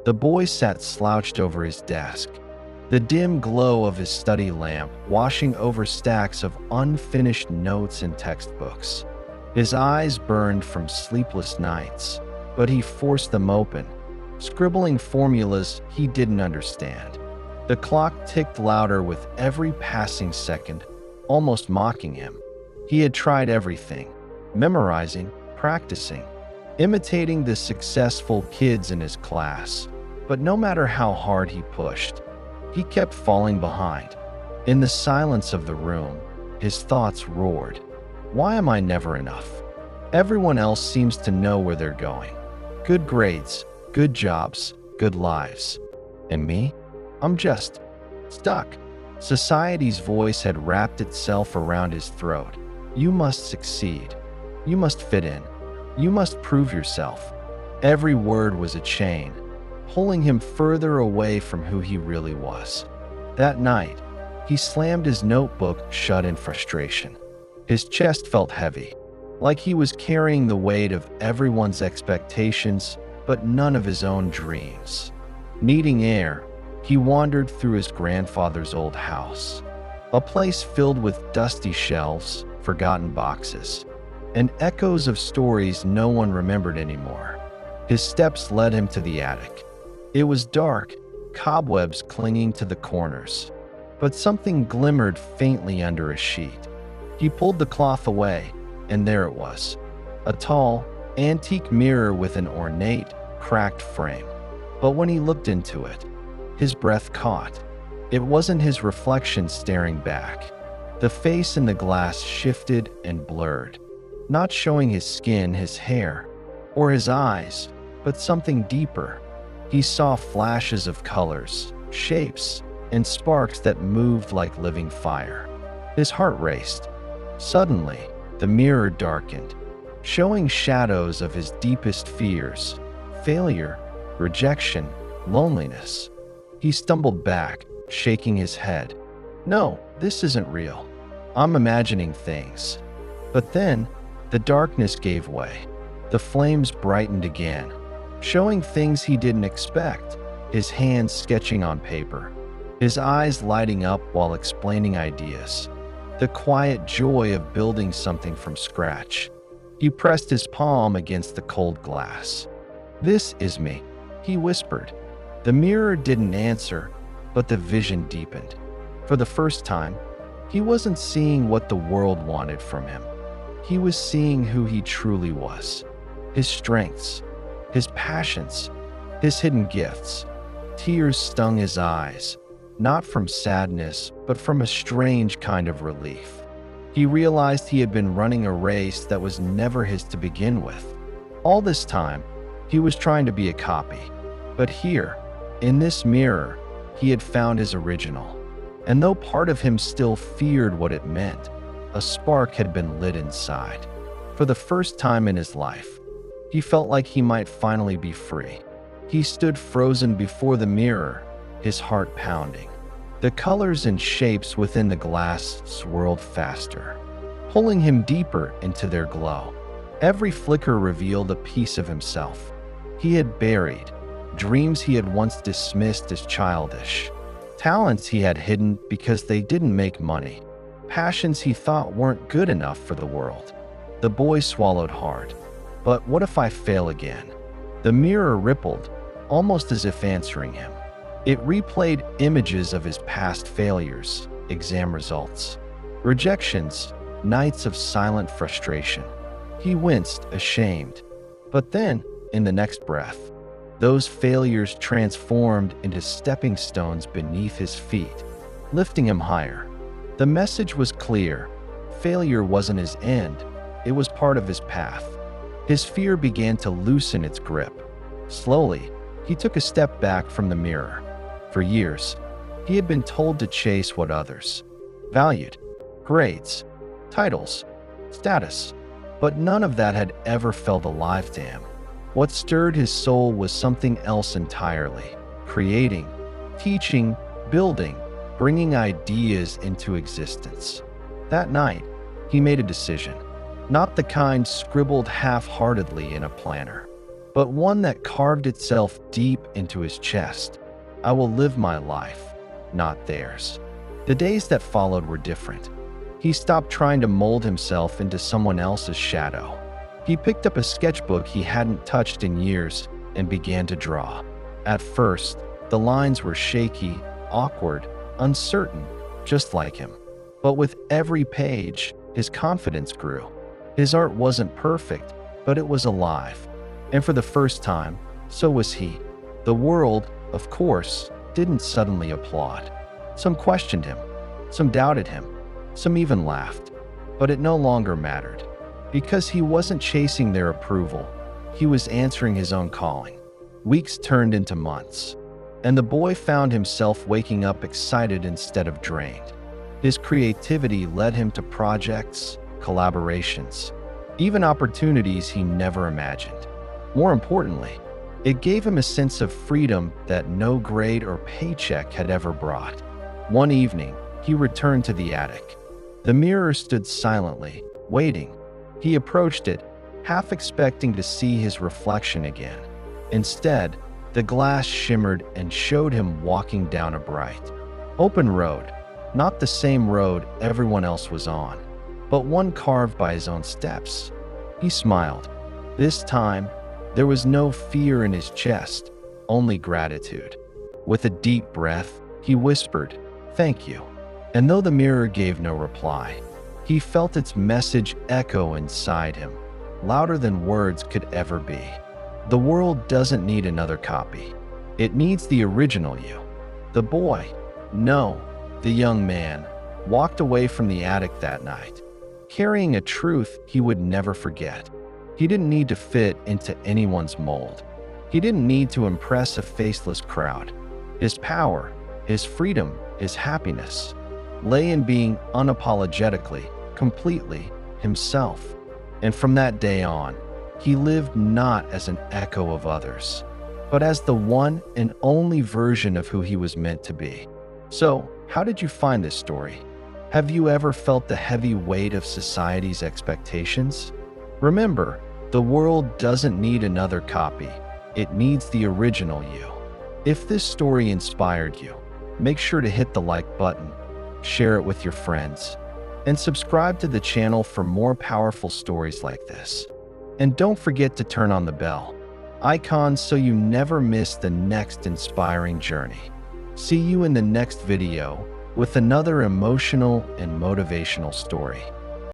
The boy sat slouched over his desk, the dim glow of his study lamp washing over stacks of unfinished notes and textbooks. His eyes burned from sleepless nights, but he forced them open, scribbling formulas he didn't understand. The clock ticked louder with every passing second, almost mocking him. He had tried everything: memorizing, practicing, imitating the successful kids in his class. But no matter how hard he pushed, he kept falling behind. In the silence of the room, his thoughts roared. Why am I never enough? Everyone else seems to know where they're going. Good grades, good jobs, good lives. And me? I'm just stuck. Society's voice had wrapped itself around his throat. You must succeed. You must fit in. You must prove yourself. Every word was a chain, pulling him further away from who he really was. That night, he slammed his notebook shut in frustration. His chest felt heavy, like he was carrying the weight of everyone's expectations, but none of his own dreams. Needing air, he wandered through his grandfather's old house, a place filled with dusty shelves, forgotten boxes, and echoes of stories no one remembered anymore. His steps led him to the attic. It was dark, cobwebs clinging to the corners, but something glimmered faintly under a sheet. He pulled the cloth away, and there it was, a tall, antique mirror with an ornate, cracked frame. But when he looked into it, his breath caught. It wasn't his reflection staring back. The face in the glass shifted and blurred, not showing his skin, his hair, or his eyes, but something deeper. He saw flashes of colors, shapes, and sparks that moved like living fire. His heart raced. Suddenly, the mirror darkened, showing shadows of his deepest fears: failure, rejection, loneliness. He stumbled back, shaking his head. No, this isn't real. I'm imagining things. But then, the darkness gave way. The flames brightened again, showing things he didn't expect, his hands sketching on paper, his eyes lighting up while explaining ideas. The quiet joy of building something from scratch. He pressed his palm against the cold glass. "This is me," he whispered. The mirror didn't answer, but the vision deepened. For the first time, he wasn't seeing what the world wanted from him. He was seeing who he truly was. His strengths, his passions, his hidden gifts. Tears stung his eyes, not from sadness, but from a strange kind of relief. He realized he had been running a race that was never his to begin with. All this time, he was trying to be a copy. But here, in this mirror, he had found his original. And though part of him still feared what it meant, a spark had been lit inside. For the first time in his life, he felt like he might finally be free. He stood frozen before the mirror, his heart pounding. The colors and shapes within the glass swirled faster, pulling him deeper into their glow. Every flicker revealed a piece of himself he had buried, dreams he had once dismissed as childish, talents he had hidden because they didn't make money, passions he thought weren't good enough for the world. The boy swallowed hard. But what if I fail again? The mirror rippled, almost as if answering him. It replayed images of his past failures, exam results, rejections, nights of silent frustration. He winced, ashamed. But then, in the next breath, those failures transformed into stepping stones beneath his feet, lifting him higher. The message was clear. Failure wasn't his end. It was part of his path. His fear began to loosen its grip. Slowly, he took a step back from the mirror. For years, he had been told to chase what others valued: grades, titles, status. But none of that had ever felt alive to him. What stirred his soul was something else entirely: creating, teaching, building, bringing ideas into existence. That night, he made a decision. Not the kind scribbled half-heartedly in a planner, but one that carved itself deep into his chest. I will live my life, not theirs. The days that followed were different. He stopped trying to mold himself into someone else's shadow. He picked up a sketchbook he hadn't touched in years and began to draw. At first, the lines were shaky, awkward, uncertain, just like him. But with every page, his confidence grew. His art wasn't perfect, but it was alive. And for the first time, so was he. The world, of course, didn't suddenly applaud. Some questioned him, some doubted him, some even laughed. But it no longer mattered. Because he wasn't chasing their approval, he was answering his own calling. Weeks turned into months, and the boy found himself waking up excited instead of drained. His creativity led him to projects, collaborations, even opportunities he never imagined. More importantly, it gave him a sense of freedom that no grade or paycheck had ever brought. One evening, he returned to the attic. The mirror stood silently, waiting. He approached it, half expecting to see his reflection again. Instead, the glass shimmered and showed him walking down a bright, open road, not the same road everyone else was on, but one carved by his own steps. He smiled. This time, there was no fear in his chest, only gratitude. With a deep breath, he whispered, "Thank you." And though the mirror gave no reply, he felt its message echo inside him, louder than words could ever be. The world doesn't need another copy. It needs the original you. The boy, no, the young man, walked away from the attic that night, carrying a truth he would never forget. He didn't need to fit into anyone's mold. He didn't need to impress a faceless crowd. His power, his freedom, his happiness lay in being unapologetically, completely himself. And from that day on, he lived not as an echo of others, but as the one and only version of who he was meant to be. So, how did you find this story? Have you ever felt the heavy weight of society's expectations? Remember, the world doesn't need another copy. It needs the original you. If this story inspired you, make sure to hit the like button, share it with your friends, and subscribe to the channel for more powerful stories like this. And don't forget to turn on the bell icon so you never miss the next inspiring journey. See you in the next video with another emotional and motivational story.